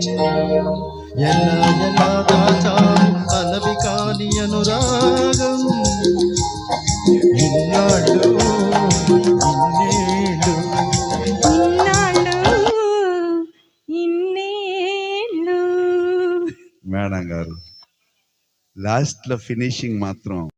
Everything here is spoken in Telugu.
ఎలా ఎలా దాచావు అలవి కాని అనురాగం, ఇన్నాళ్ళు ఇన్నేళ్ళు మేడం గారు లాస్ట్ లో ఫినిషింగ్ మాత్రం